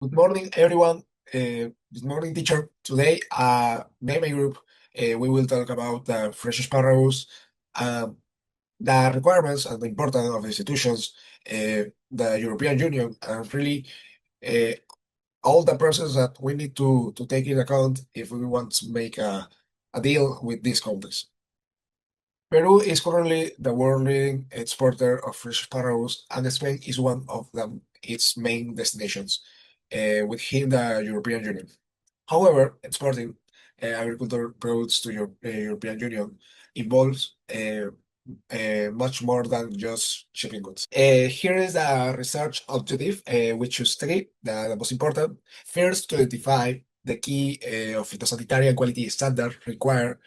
Good morning, everyone. Good morning, teacher. Today, me and my group, we will talk about the fresh asparagus, um, the requirements and the importance of institutions, the European Union, and really uh, all the process that we need to take into account if we want to make a deal with these countries. Peru is currently the world leading exporter of fresh asparagus, and Spain is one of them, its main destinations within the European Union. However, exporting agricultural products to your European Union involves much more than just shipping goods. Here is the research objective, which is three, the most important. First, to identify the key of phytosanitary and quality standard required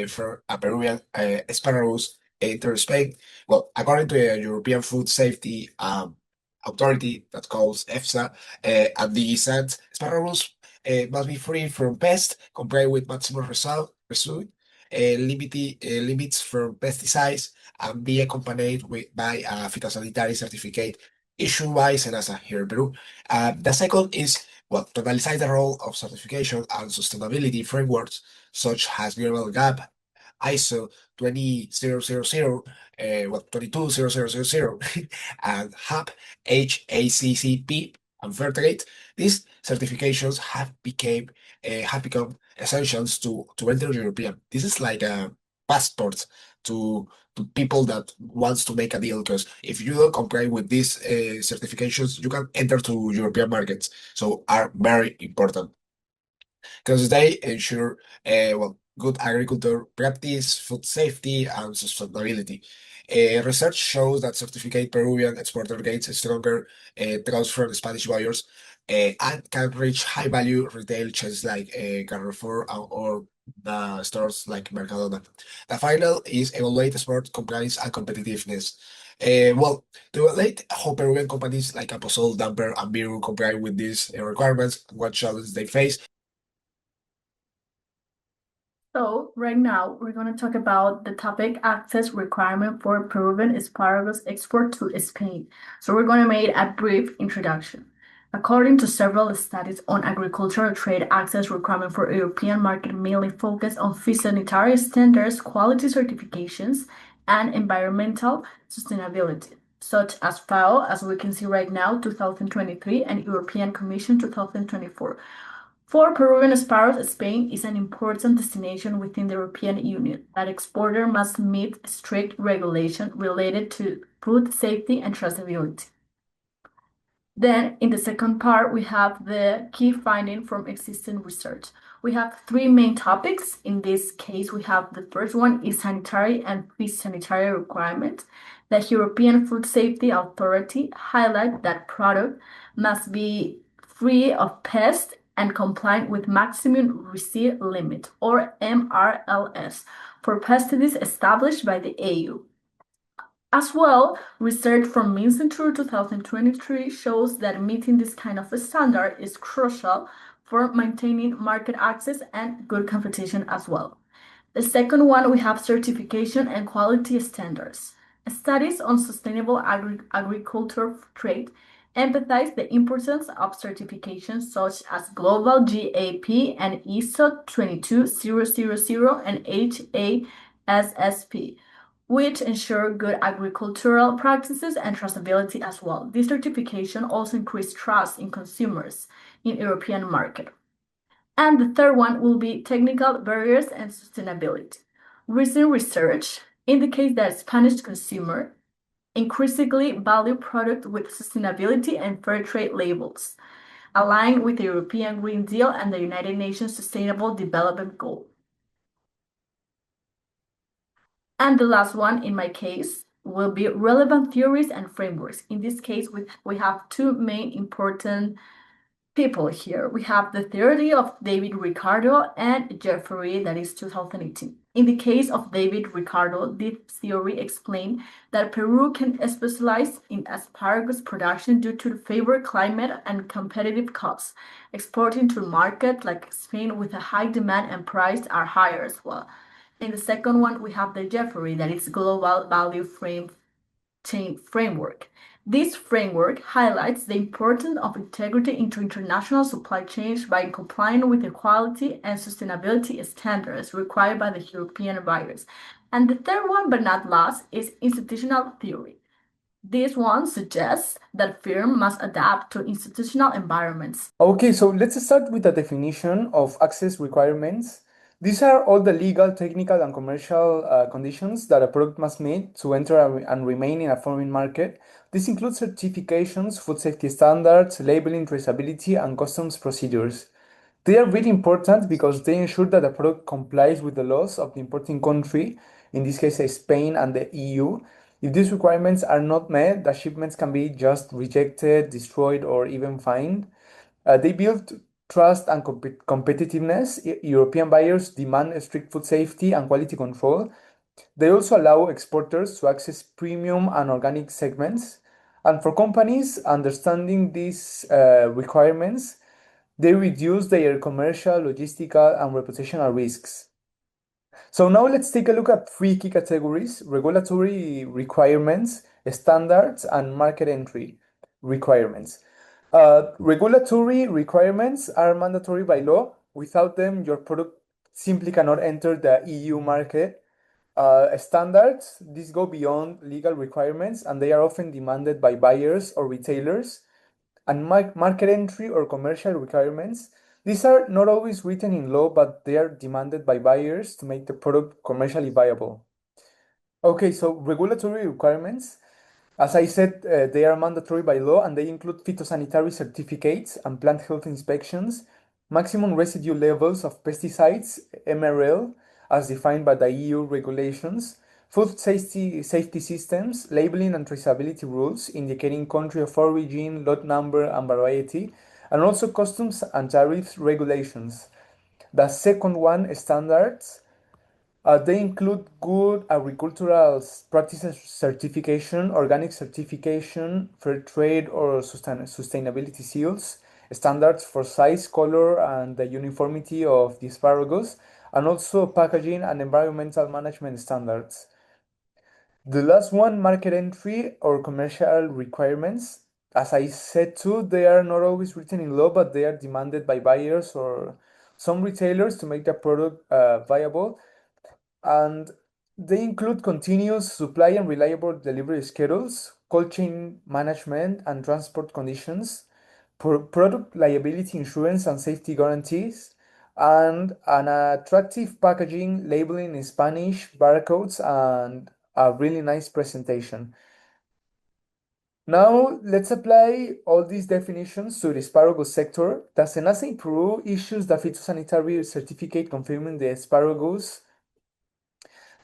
for a Peruvian asparagus enter Spain. Well, according to the European Food Safety Authority that calls EFSA, and the scent, asparagus must be free from pests, comply with maximum residue, limits from pesticides, and be accompanied by a phytosanitary certificate issued by SENASA here in Peru. The second is to analyze the role of certification and sustainability frameworks such as Global GAP, ISO 20000, 22000, and HACCP, and Fairtrade. These certifications have become essentials to enter European. This is like a passport to people that wants to make a deal, because if you don't comply with these certifications, you can enter to European markets. So are very important because they ensure good agriculture practice, food safety, and sustainability. Research shows that certificate Peruvian exporter gains stronger trust from Spanish buyers and can reach high-value retail chains like Carrefour or the stores like Mercadona. The final is evaluate export compliance and competitiveness. To evaluate how Peruvian companies like Aposol, Damper, and Biru comply with these requirements, what challenges they face. So right now we're going to talk about the topic access requirement for Peruvian asparagus export to Spain. So we're going to make a brief introduction. According to several studies on agricultural trade, access requirement for European market mainly focus on phytosanitary standards, quality certifications, and environmental sustainability, such as FAO, as we can see right now, 2023, and European Commission 2024. For Peruvian asparagus, Spain is an important destination within the European Union. That exporter must meet strict regulation related to food safety and traceability. Then, in the second part, we have the key finding from existing research. We have three main topics. In this case, we have the first one is sanitary and phytosanitary requirements. The European Food Safety Authority highlight that product must be free of pests and compliant with maximum receipt limit, or MRLS, for pesticides established by the EU. As well, research from Mincentur 2023 shows that meeting this kind of a standard is crucial for maintaining market access and good competition as well. The second one, we have certification and quality standards. Studies on sustainable agriculture trade emphasize the importance of certifications such as Global GAP and ISO 22000 and HACCP, which ensure good agricultural practices and traceability as well. This certification also increases trust in consumers in European market. And the third one will be technical barriers and sustainability. Recent research indicates that Spanish consumers increasingly value products with sustainability and fair trade labels, aligned with the European Green Deal and the United Nations Sustainable Development Goal. And the last one, in my case, will be relevant theories and frameworks. In this case, we have two main important people here. We have the theory of David Ricardo and Jeffrey, that is 2018. In the case of David Ricardo, this theory explained that Peru can specialize in asparagus production due to the favorable climate and competitive costs. Exporting to markets like Spain with a high demand and price are higher as well. In the second one, we have the Jeffrey, that is global value chain framework. This framework highlights the importance of integrity into international supply chains by complying with the quality and sustainability standards required by the European buyers. And the third one, but not last, is institutional theory. This one suggests that firms must adapt to institutional environments. Okay, so let's start with the definition of access requirements. These are all the legal, technical, and commercial conditions that a product must meet to enter and remain in a foreign market. This includes certifications, food safety standards, labeling, traceability, and customs procedures. They are really important because they ensure that the product complies with the laws of the importing country, in this case, Spain and the EU. If these requirements are not met, the shipments can be just rejected, destroyed, or even fined. They build trust and competitiveness. European buyers demand strict food safety and quality control. They also allow exporters to access premium and organic segments. And for companies, understanding these requirements, they reduce their commercial, logistical, and reputational risks. So now let's take a look at three key categories: regulatory requirements, standards, and market entry requirements. Regulatory requirements are mandatory by law. Without them, your product simply cannot enter the EU market. Standards, these go beyond legal requirements and they are often demanded by buyers or retailers. And market entry or commercial requirements, these are not always written in law, but they are demanded by buyers to make the product commercially viable. Okay, so regulatory requirements, as I said, they are mandatory by law and they include phytosanitary certificates and plant health inspections, maximum residue levels of pesticides, MRL, as defined by the EU regulations, food safety systems, labeling and traceability rules indicating country of origin, lot number, and variety, and also customs and tariff regulations. The second one, standards. They include good agricultural practices certification, organic certification, fair trade or sustainability seals, standards for size, color, and the uniformity of the asparagus, and also packaging and environmental management standards. The last one, market entry or commercial requirements. As I said too, they are not always written in law, but they are demanded by buyers or some retailers to make the product viable, and they include continuous supply and reliable delivery schedules, cold chain management and transport conditions, product liability insurance and safety guarantees, and an attractive packaging, labeling in Spanish, barcodes, and a really nice presentation. Now, let's apply all these definitions to the asparagus sector. The SENASA in Peru issues the phytosanitary certificate confirming the asparagus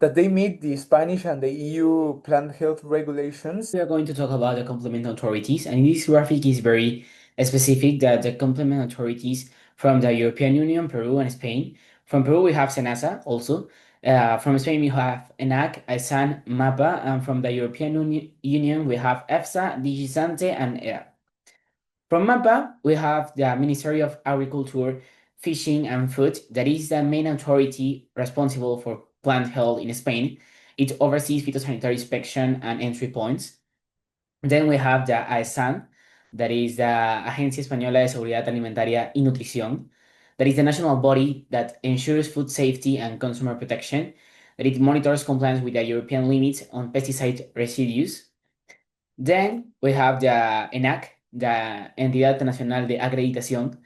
that they meet the Spanish and the EU plant health regulations. We are going to talk about the complement authorities, and this graphic is very specific that the complement authorities from the European Union, Peru, and Spain. From Peru, we have SENASA also. From Spain, we have ENAC, AISAN, MAPA, and from the European Union, we have EFSA, Digisante, and ERA. From MAPA, we have the Ministry of Agriculture, Fishing, and Food, that is the main authority responsible for plant health in Spain. It oversees phytosanitary inspection and entry points. Then we have the AESAN, that is the Agencia Española de Seguridad Alimentaria y Nutrición, that is the national body that ensures food safety and consumer protection, that it monitors compliance with the European limits on pesticide residues. Then we have the ENAC, the Entidad Nacional de Acreditación,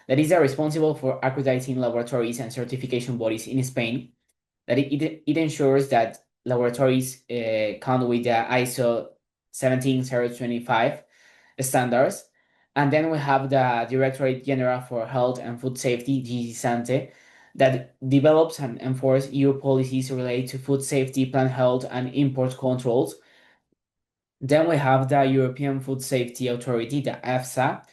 that is responsible for accrediting laboratories and certification bodies in Spain, that it ensures that laboratories count with the ISO 17025 standards. And then we have the Directorate General for Health and Food Safety, DGSANTE, that develops and enforces EU policies related to food safety, plant health, and import controls. Then we have the European Food Safety Authority, the EFSA,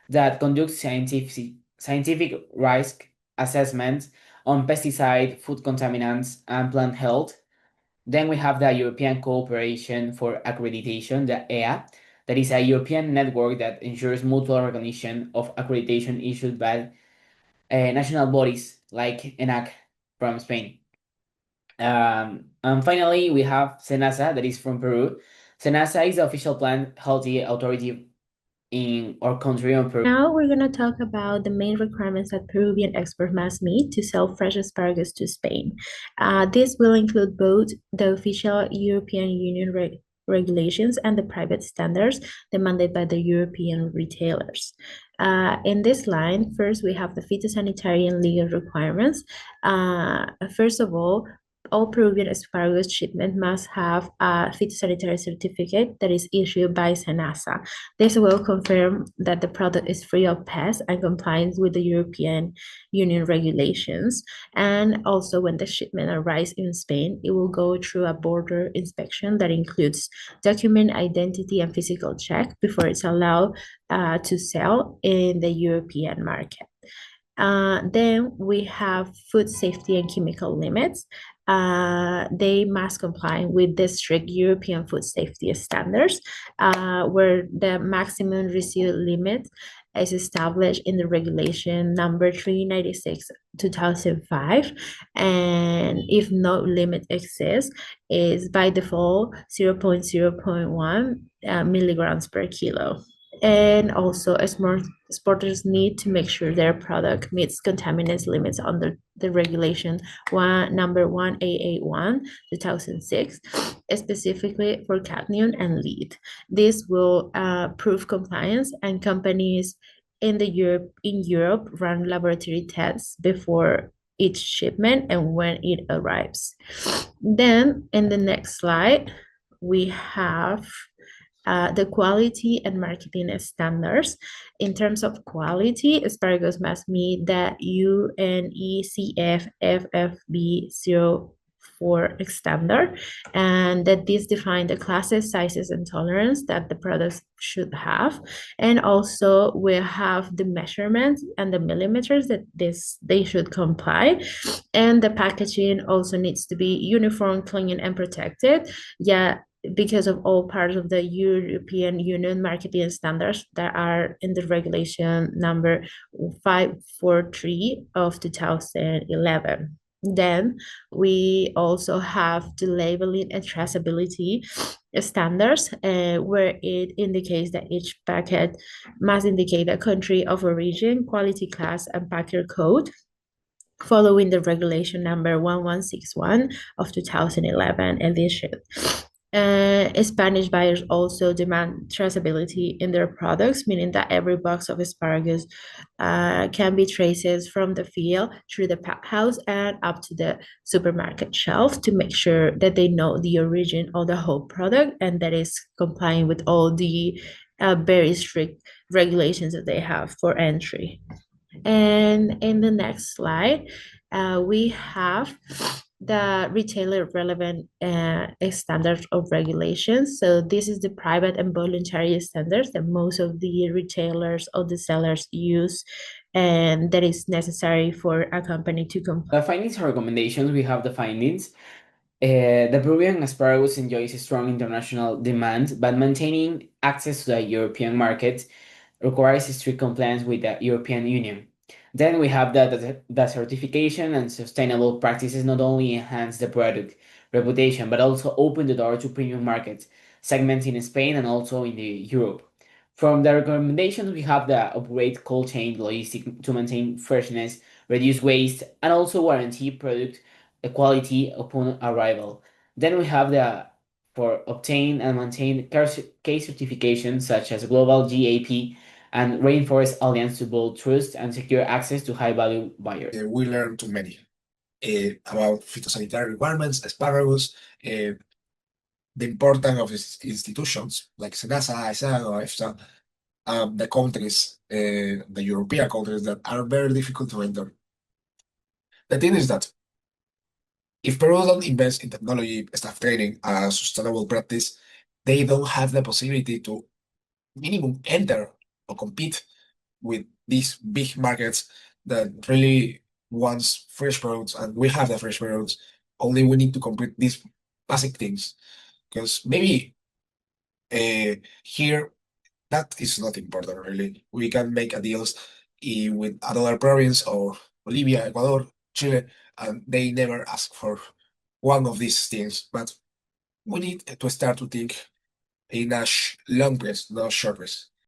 that conducts scientific risk assessments on pesticide, food contaminants, and plant health. Then we have the European Cooperation for Accreditation, the EA, that is a European network that ensures mutual recognition of accreditation issued by national bodies like ENAC from Spain. And finally, we have SENASA, that is from Peru. SENASA is the official plant healthy authority in our country on Peru. Now we're going to talk about the main requirements that Peruvian exports must meet to sell fresh asparagus to Spain. This will include both the official European Union regulations and the private standards demanded by the European retailers. In this line, first we have the phytosanitary and legal requirements. First of all Peruvian asparagus shipment must have a phytosanitary certificate that is issued by SENASA. This will confirm that the product is free of pests and complies with the European Union regulations. And also when the shipment arrives in Spain, it will go through a border inspection that includes document identity and physical check before it's allowed to sell in the European market. Then we have food safety and chemical limits. They must comply with the strict European food safety standards, where the maximum residue limit is established in the regulation number 396 2005, and if no limit exists, is by default 0.0.1 milligrams per kilo. And also, exporters need to make sure their product meets contaminants limits under the regulation number 1881 2006, specifically for cadmium and lead. This will prove compliance, and companies in Europe run laboratory tests before each shipment and when it arrives. Then in the next slide, we have the quality and marketing standards. In terms of quality, asparagus must meet the UNECF FFB 04 standard, and that this defines the classes, sizes, and tolerance that the products should have. And also we have the measurements and the millimeters that they should comply. And the packaging also needs to be uniform, clean, and protected. Yeah, because of all parts of the European Union marketing standards that are in the regulation number 543 of 2011. Then we also have the labeling and traceability standards, where it indicates that each packet must indicate the country of origin, quality class, and packer code, following the regulation number 1161 of 2011 edition. Spanish buyers also demand traceability in their products, meaning that every box of asparagus can be traced from the field through the pack house and up to the supermarket shelf to make sure that they know the origin of the whole product and that is complying with all the very strict regulations that they have for entry. And in the next slide, we have the retailer relevant standards of regulations. So this is the private and voluntary standards that most of the retailers or the sellers use, and that is necessary for a company to comply. The findings and recommendations, we have the findings. The Peruvian asparagus enjoys a strong international demand, but maintaining access to the European market requires strict compliance with the European Union. Then we have the certification and sustainable practices not only enhance the product reputation, but also open the door to premium markets, segments in Spain and also in the Europe. From the recommendations, we have the upgrade cold chain logistic to maintain freshness, reduce waste, and also guarantee product quality upon arrival. Then we have for obtain and maintain case certifications such as Global GAP and Rainforest Alliance to build trust and secure access to high-value buyers. We learned too many about phytosanitary requirements, asparagus, the importance of institutions like SENASA, ISA, or EFSA, the countries, the European countries that are very difficult to enter. The thing is that if Peru don't invest in technology, staff training, sustainable practice, they don't have the possibility to minimum enter or compete with these big markets that really wants fresh products, and we have the fresh products. Only we need to complete these basic things, because maybe here that is not important really. We can make a deals with another province or Bolivia, Ecuador, Chile, and they never ask for one of these things. But we need to start to think in a long press, not short press.